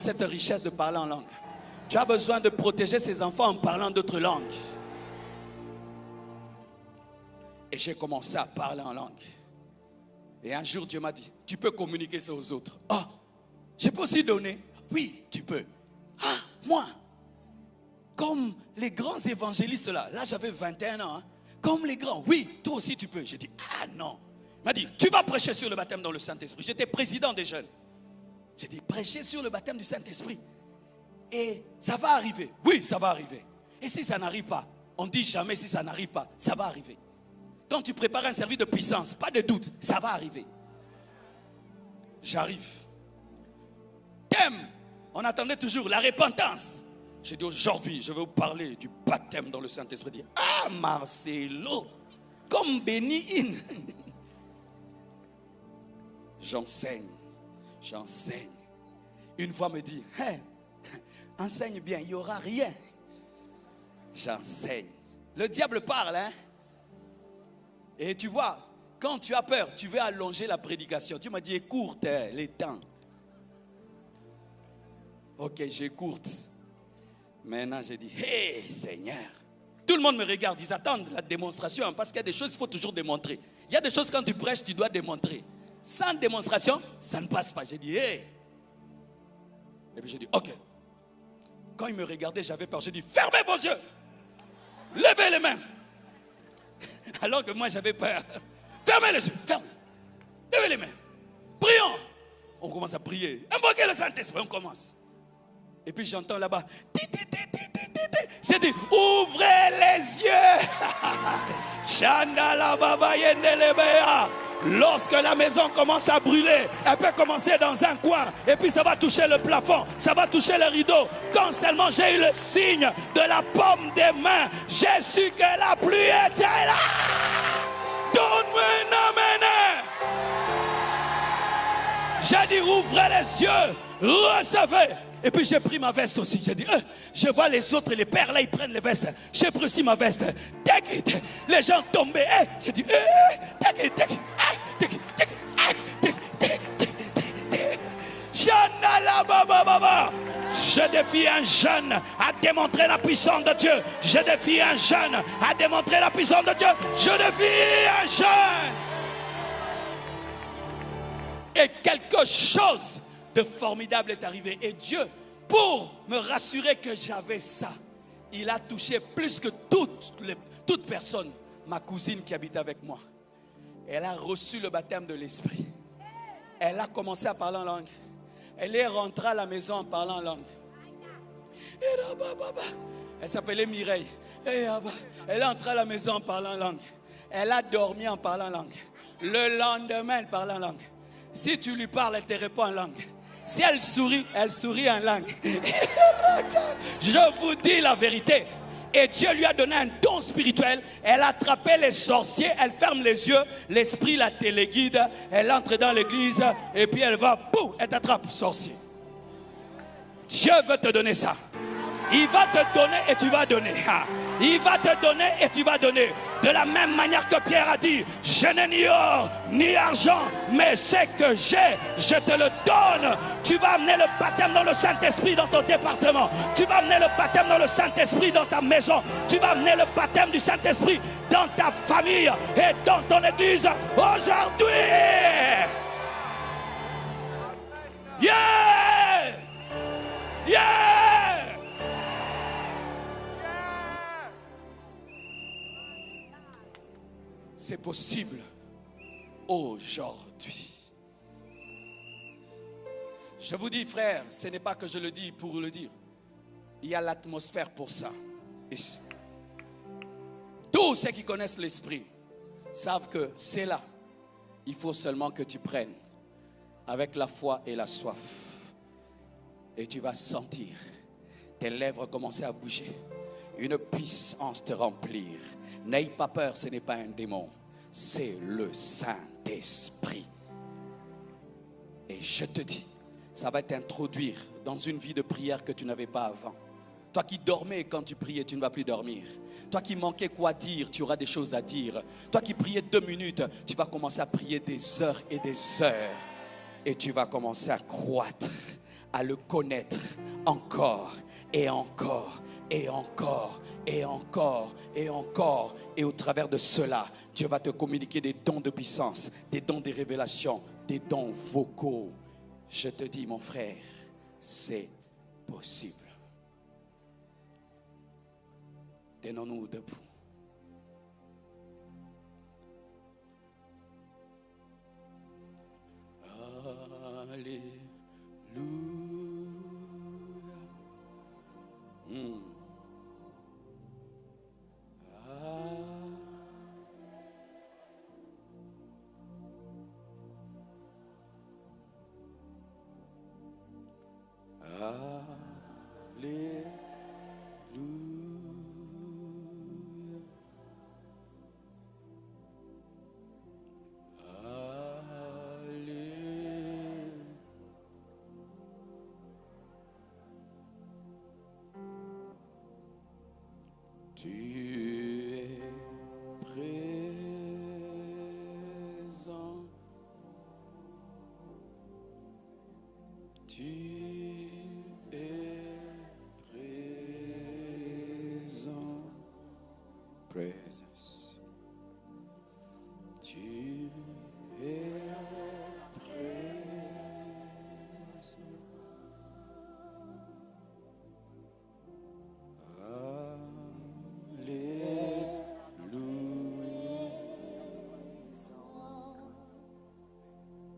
cette richesse de parler en langue. Tu as besoin de protéger ses enfants en parlant d'autres langues. Et j'ai commencé à parler en langue. Et un jour, Dieu m'a dit, tu peux communiquer ça aux autres. Ah, je peux aussi donner. Oui, tu peux. Ah, moi, comme les grands évangélistes là j'avais 21 ans. Hein, comme les grands, oui, toi aussi tu peux. J'ai dit, ah non. Il m'a dit, tu vas prêcher sur le baptême dans le Saint-Esprit. J'étais président des jeunes. J'ai dit, prêcher sur le baptême du Saint-Esprit. Et ça va arriver. Oui, ça va arriver. Et si ça n'arrive pas, on dit jamais si ça n'arrive pas, ça va arriver. Quand tu prépares un service de puissance, pas de doute, ça va arriver. J'arrive. Thème, on attendait toujours la repentance. J'ai dit aujourd'hui, je vais vous parler du baptême dans le Saint-Esprit. Dit, ah Marcelo, comme béni. J'enseigne. Une fois me dit, hey, enseigne bien, il n'y aura rien. J'enseigne. Le diable parle, hein. Et tu vois, quand tu as peur, tu veux allonger la prédication. Tu m'as dit, écourte les temps. Ok, j'écourte. Maintenant, j'ai dit, hé Seigneur. Tout le monde me regarde, ils attendent la démonstration. Parce qu'il y a des choses, il faut toujours démontrer. Il y a des choses, quand tu prêches, tu dois démontrer. Sans démonstration, ça ne passe pas. J'ai dit, hé. Et puis j'ai dit, ok. Quand ils me regardaient, j'avais peur. J'ai dit, fermez vos yeux. Levez les mains. Alors que moi, j'avais peur. Fermez les yeux. Fermez. Levez les mains. Prions. On commence à prier. Invoquez le Saint-Esprit. On commence. Et puis j'entends là-bas. J'ai dit, ouvrez les yeux. Chandala baba yendelebea. Lorsque la maison commence à brûler, elle peut commencer dans un coin et puis ça va toucher le plafond, ça va toucher le rideau. Quand seulement j'ai eu le signe de la paume des mains, j'ai su que la pluie était là. Donne-moi un. J'ai dit, ouvrez les yeux, recevez. Et puis j'ai pris ma veste aussi. J'ai dit, je vois les autres, les pères là, ils prennent les vestes. J'ai pris aussi ma veste. Les gens tombaient. J'ai dit, je défie un jeune à démontrer la puissance de Dieu. Je défie un jeune à démontrer la puissance de Dieu. Je défie un jeune. Et quelque chose de formidable est arrivé. Et Dieu, pour me rassurer que j'avais ça, il a touché plus que toute personne. Ma cousine qui habite avec moi, elle a reçu le baptême de l'Esprit. Elle a commencé à parler en langue. Elle est rentrée à la maison en parlant en langue. Elle s'appelait Mireille. Elle est entrée à la maison en parlant en langue. Elle a dormi en parlant en langue. Le lendemain, elle parle en langue. Si tu lui parles, elle te répond en langue. Si elle sourit en langue. Je vous dis la vérité. Et Dieu lui a donné un don spirituel. Elle a attrapé les sorciers. Elle ferme les yeux. L'esprit la téléguide. Elle entre dans l'église. Et puis elle va, boum, elle t'attrape, sorcier. Dieu veut te donner ça. Il va te donner et tu vas donner. Il va te donner et tu vas donner. De la même manière que Pierre a dit, je n'ai ni or ni argent, mais ce que j'ai, je te le donne. Tu vas amener le baptême dans le Saint-Esprit dans ton département. Tu vas amener le baptême dans le Saint-Esprit dans ta maison. Tu vas amener le baptême du Saint-Esprit dans ta famille et dans ton église aujourd'hui. Yeah! Yeah! C'est possible aujourd'hui. Je vous dis, frère, ce n'est pas que je le dis pour le dire. Il y a l'atmosphère pour ça. Ici. Tous ceux qui connaissent l'esprit savent que c'est là. Il faut seulement que tu prennes avec la foi et la soif. Et tu vas sentir tes lèvres commencer à bouger. Une puissance te remplir. N'aie pas peur, ce n'est pas un démon. C'est le Saint-Esprit. Et je te dis, ça va t'introduire dans une vie de prière que tu n'avais pas avant. Toi qui dormais quand tu priais, tu ne vas plus dormir. Toi qui manquais quoi dire, tu auras des choses à dire. Toi qui priais 2 minutes, tu vas commencer à prier des heures et des heures. Et tu vas commencer à croître, à le connaître encore et encore et encore et encore et encore. Et au travers de cela, Dieu va te communiquer des dons de puissance, des dons de révélation, des dons vocaux. Je te dis, mon frère, c'est possible. Tenons-nous debout. Alléluia. Tu es présent. Tu es présent. Présence. Tu es présent.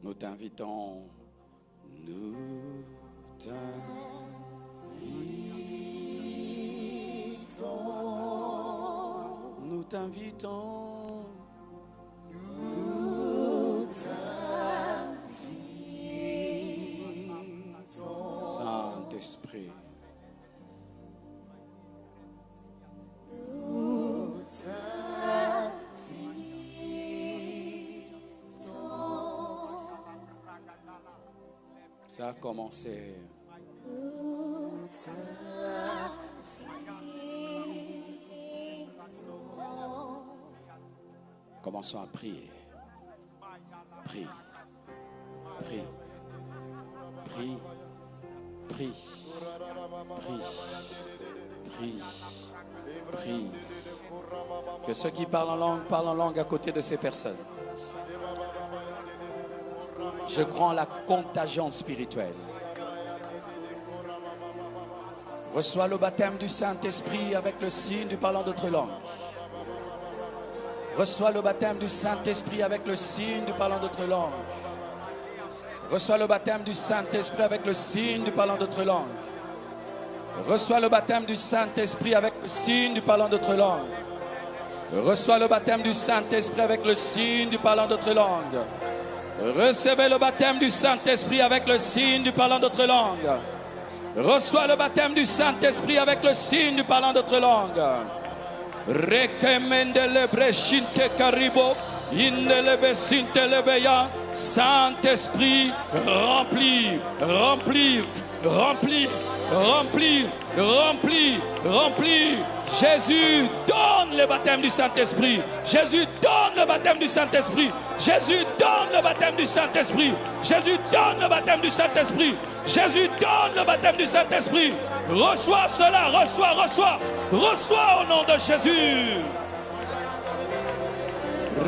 Nous t'invitons, nous t'invitons, Saint-Esprit. Ça a commencé. Commençons à prier. Prie. Prie. Prie. Prie. Prie. Prie. Prie. Que ceux qui parlent en langue à côté de ces personnes. Je crois en la contagion spirituelle. Reçois le baptême du Saint-Esprit avec le signe du parlant d'autres langues. Reçois le baptême du Saint-Esprit avec le signe du parlant d'autres langues. Reçois le baptême du Saint-Esprit avec le signe du parlant d'autres langues. Reçois le baptême du Saint-Esprit avec le signe du parlant d'autres langues. Reçois le baptême du Saint-Esprit avec le signe du parlant d'autres langues. Recevez le baptême du Saint-Esprit avec le signe du parlant d'autres langues. Reçois le baptême du Saint-Esprit avec le signe du parlant d'autres langues. Saint-Esprit, remplis, remplis, remplis, remplis, remplis, remplis. Jésus donne le baptême du Saint-Esprit. Jésus donne le baptême du Saint-Esprit. Jésus donne le baptême du Saint-Esprit. Jésus donne le baptême du Saint-Esprit. Jésus donne le baptême du Saint-Esprit. Reçois cela, reçois, reçois, reçois au nom de Jésus.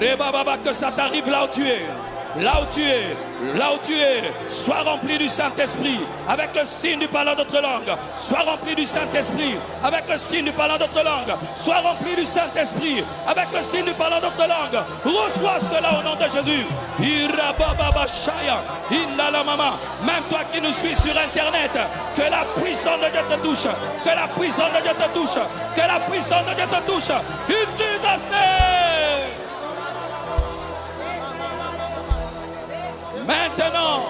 Rebababa, que ça t'arrive là où tu es. Là où tu es, là où tu es, sois rempli du Saint-Esprit avec le signe du parlant d'autres langues. Sois rempli du Saint-Esprit avec le signe du parlant d'autres langues. Sois rempli du Saint-Esprit avec le signe du parlant d'autres langues. Reçois cela au nom de Jésus. Même toi qui nous suis sur Internet, que la puissance de Dieu te touche. Que la puissance de Dieu te touche. Que la puissance de Dieu te touche. In Jesus' name. Maintenant,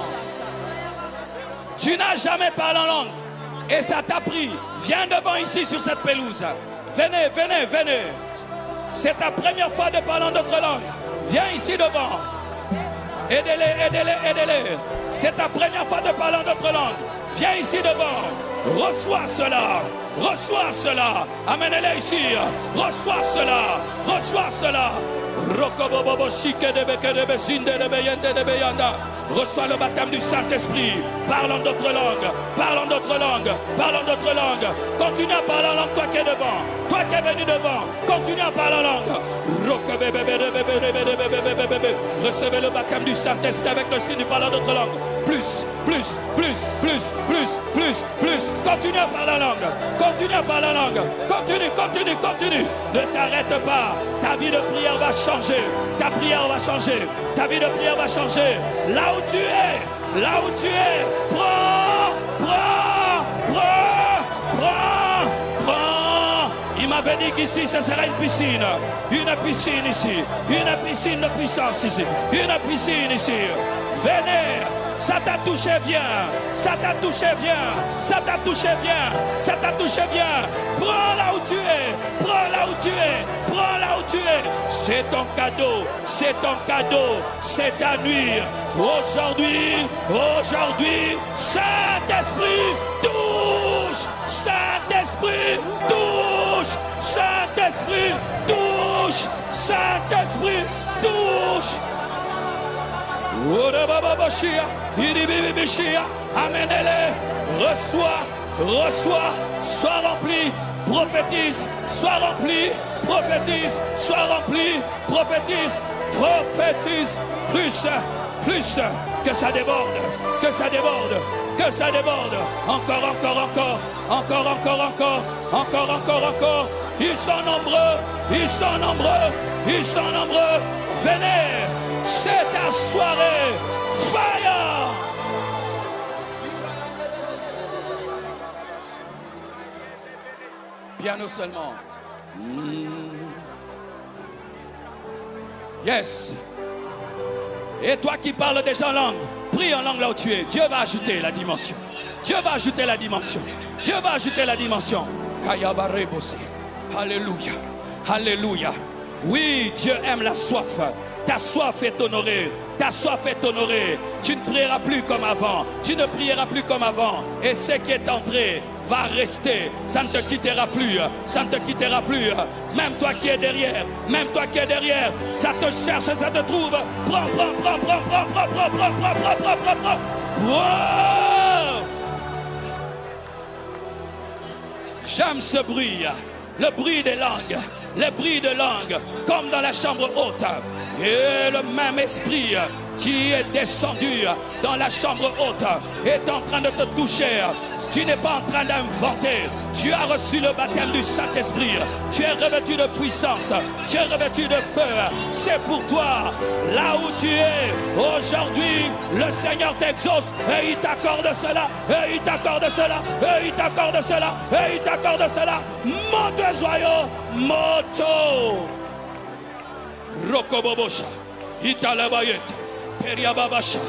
tu n'as jamais parlé en langue et ça t'a pris. Viens devant ici sur cette pelouse. Venez, venez, venez. C'est ta première fois de parler en d'autres langues. Viens ici devant. Aidez-les, aidez-les, aidez-les. C'est ta première fois de parler en d'autres langues. Viens ici devant. Reçois cela. Reçois cela. Amenez-les ici. Reçois cela. Reçois cela. Reçois le baptême du Saint-Esprit. Parle en d'autres langues. Parle en d'autres langues. Parle en d'autres langues. Continue à parler en langue, toi qui es devant. Toi qui es venu devant. Continue à parler en langue. Recevez le baptême du Saint-Esprit avec le signe du parler en d'autres langues. Plus. Continue à parler en langue. Continue à parler en langue. Continue. Ne t'arrête pas. Ta vie de prière va changer. Ta prière va changer. Ta vie de prière va changer. Là où tu es. Prends. Il m'avait dit qu'ici, ce sera une piscine ici. Une piscine de puissance ici. Une piscine ici. Venez. Ça t'a touché, viens. Ça t'a touché, viens. Prends là où tu es. C'est ton cadeau. C'est ta nuit. Aujourd'hui, Saint-Esprit, touche. Saint-Esprit, touche. Amenez-les. Reçois. Sois rempli. Prophétise. Sois rempli. Prophétise. Plus. Que ça déborde. Encore. Ils sont nombreux. Venez. C'est ta soirée. Fire. Piano seulement. Yes. Et toi qui parles déjà en langue, prie en langue là où tu es. Dieu va ajouter la dimension. Alléluia. Oui, Dieu aime la soif. Ta soif est honorée. Tu ne prieras plus comme avant. Et ce qui est entré va rester. Ça ne te quittera plus. Même toi qui es derrière. Ça te cherche, ça te trouve. Prends. J'aime ce bruit. Le bruit des langues. Comme dans la chambre haute. Et le même esprit qui est descendu dans la chambre haute est en train de te toucher. Tu n'es pas en train d'inventer. Tu as reçu le baptême du Saint-Esprit. Tu es revêtu de puissance. Tu es revêtu de feu. C'est pour toi. Là où tu es aujourd'hui, le Seigneur t'exauce et il t'accorde cela. Monte joyeux. Moto. Rokobobosha. Italabayete. Periababasha.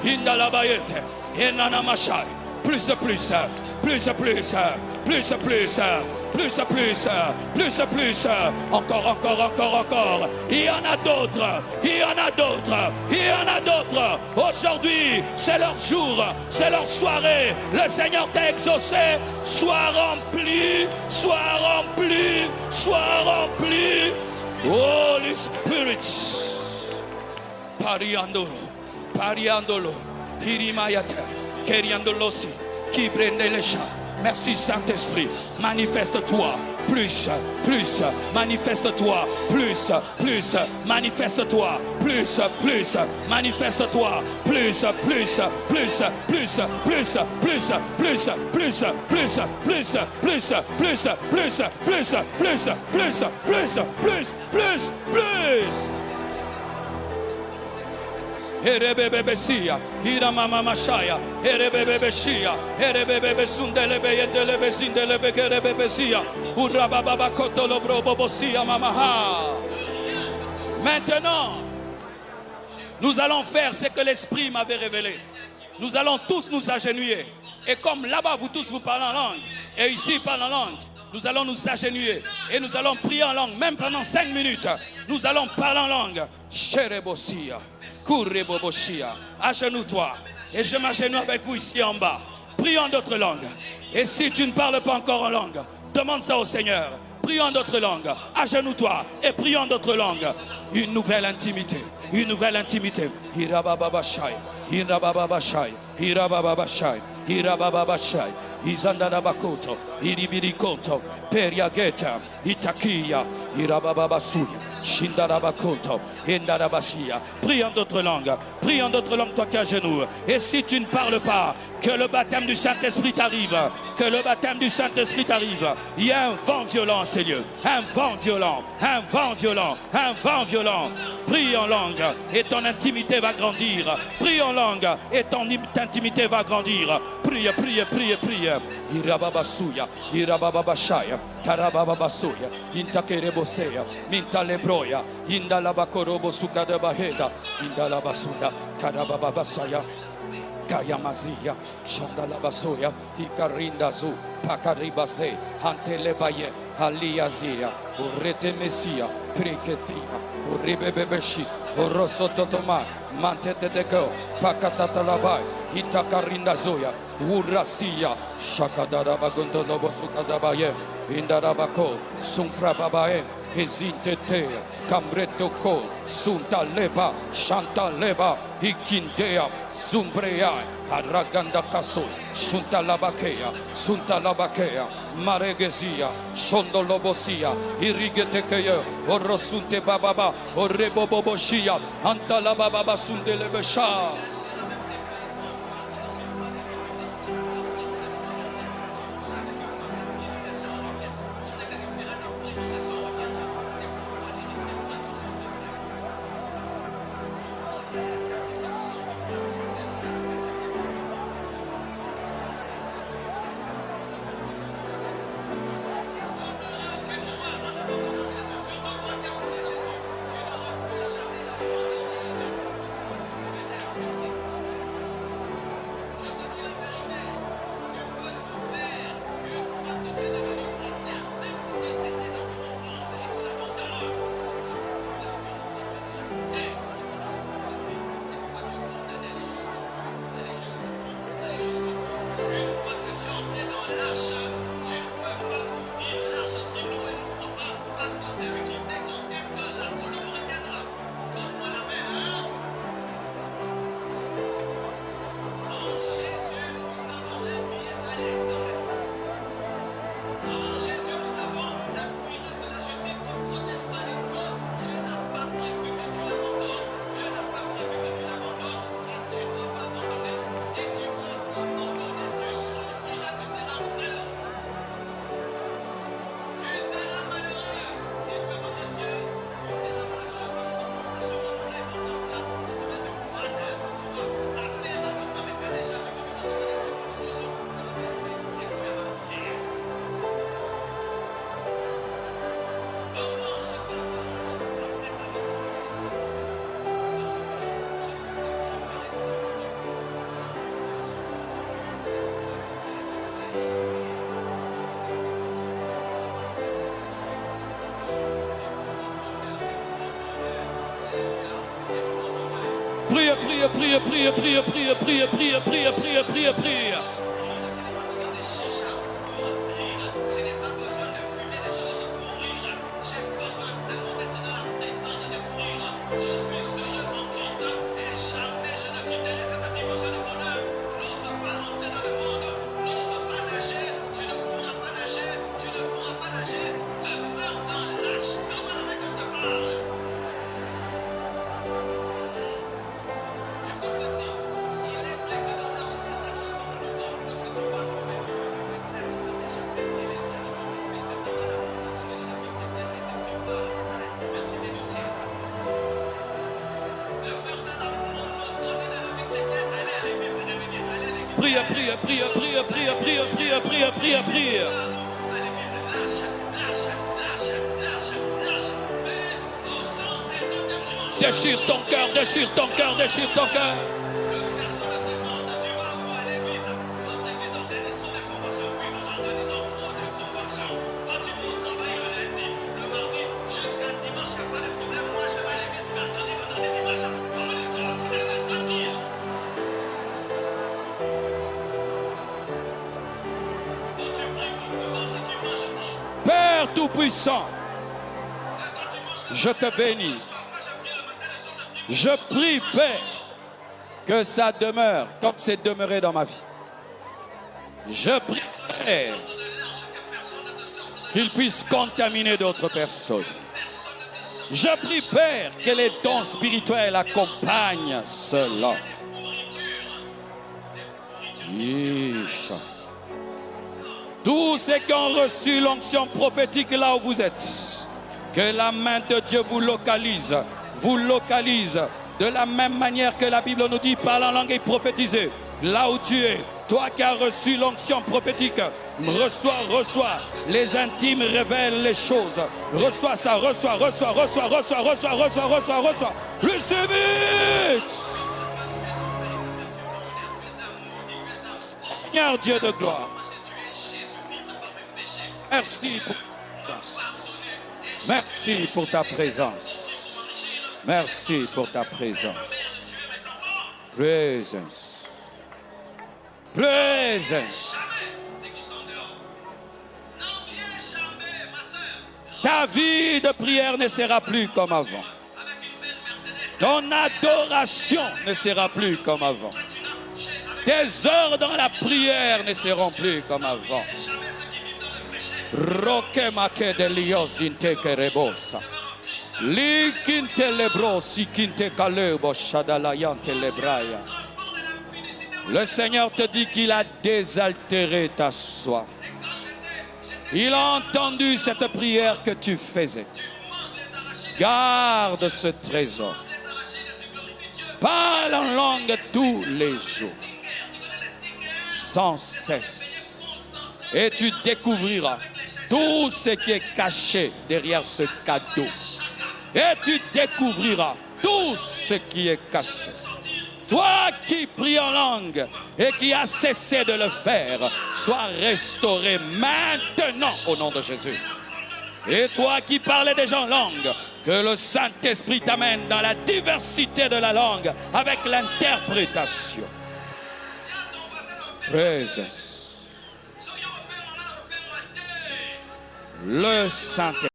Indalabayete. Enanamashai. Plus. Encore. Il y en a d'autres. Aujourd'hui, c'est leur jour, c'est leur soirée. Le Seigneur t'a exaucé. Sois rempli. Holy Spirit. Pariandolo. Hirimayate. Keriandolosi. Qui prenne les chats. Merci Saint-Esprit. Manifeste-toi. Plus. Manifeste-toi. Plus. Manifeste-toi. Plus. Manifeste-toi. Plus. Erebebebesia, Iramama Mashaya, Erebebebeshia, Erebebebesundelebeyedelebezindelebegerebebesia, Urababa Kotolobrobobosia Mamaha. Maintenant, nous allons faire ce que l'Esprit m'avait révélé. Nous allons tous nous agenouiller. Et comme là-bas, vous tous vous parlez en langue, et ici, ils parlent en langue, nous allons nous agenouiller. Et nous allons prier en langue, même pendant 5 minutes. Nous allons parler en langue. Sherebosia. Agenouille-toi. Et je m'agenouille avec vous ici en bas. Prie en d'autres langues. Et si tu ne parles pas encore en langue, demande ça au Seigneur. Prie en d'autres langues. Agenouille-toi et prie en d'autres langues. Une nouvelle intimité. une nouvelle intimité. Irabababashai, Irabababashai, Irabababashai, Irabababashai, Izandarabakoto, Iribirikoto, Periageta, Itakia, Irabababasuya, Shindarabakoto, Indarabashia. Prie en d'autres langues, prie en d'autres langues, toi qui es à genoux. Et si tu ne parles pas, que le baptême du Saint-Esprit t'arrive, que le baptême du Saint-Esprit t'arrive. Il y a un vent violent, Seigneur, un vent violent, un vent violent, un vent violent. Prie en langue et ton intimité va grandir. Prie en langue et ton intimité va grandir. Prie, prie, prie, prie. Irababasuya, Irabababashaya, Karabababasuya, Intakereboseya, Mintalebroya, Indalabakorobo Sukadabaheda, Indalabasuda, Karabababasaya. Kayamazia, Shandalabasoya, Ikarindazu, Pakaribase, Antelebaye, Aliazia, Urete Messia, Priketia, Uribebeshi, Urosototoma, Mantete Deco, Pakatalabai, Itakarindazoya, Urasia, Shakadarabagondo Sukadabaye, Indarabako, Sumprababae, Hesitete, Camretoko, Suntaleba, Chantaleba, Ikindea, Zumbrea, Araganda Kaso, Shuntalabakea, Suntalabakea, Maregesia, Shondolobosia, Irigetekea, Orosunte Bababa, Oreboboboshia, Antalababa Sundelebesha. Prie, prie, prie, prie, prie, prie, prie, prie, prie, prie, prie, prie. Prie, prie, prie, prie, prie, prie, prie, prie, prie, prie. Déchire ton cœur, déchire ton cœur, déchire ton cœur. Tout-puissant, je te bénis. Je prie, Père, que ça demeure comme c'est demeuré dans ma vie. Je prie, Père, qu'il puisse contaminer d'autres personnes. Je prie, Père, que les dons spirituels accompagnent cela. Isha. Tous ceux qui ont reçu l'onction prophétique là où vous êtes, que la main de Dieu vous localise de la même manière que la Bible nous dit, parle en langue et prophétiser. Là où tu es, toi qui as reçu l'onction prophétique, reçois. Les intimes révèlent les choses. Reçois ça, reçois. Recevez! Seigneur Dieu de gloire, merci pour ta présence. Merci pour ta présence. Merci pour ta présence. Présence. Ta vie de prière ne sera plus comme avant. Ton adoration ne sera plus comme avant. Tes heures dans la prière ne seront plus comme avant. Roque de lios inteke rebosa. Likinte lebrosi kinte kalebo shadalayante lebraya. Le Seigneur te dit qu'il a désaltéré ta soif. Il a entendu cette prière que tu faisais. Garde ce trésor. Parle en langue tous les jours. Sans cesse. Et tu découvriras tout ce qui est caché derrière ce cadeau. Et tu découvriras tout ce qui est caché. Toi qui pries en langue et qui as cessé de le faire, sois restauré maintenant au nom de Jésus. Et toi qui parlais déjà en langue, que le Saint-Esprit t'amène dans la diversité de la langue avec l'interprétation. Présence. Le Saint-Esprit.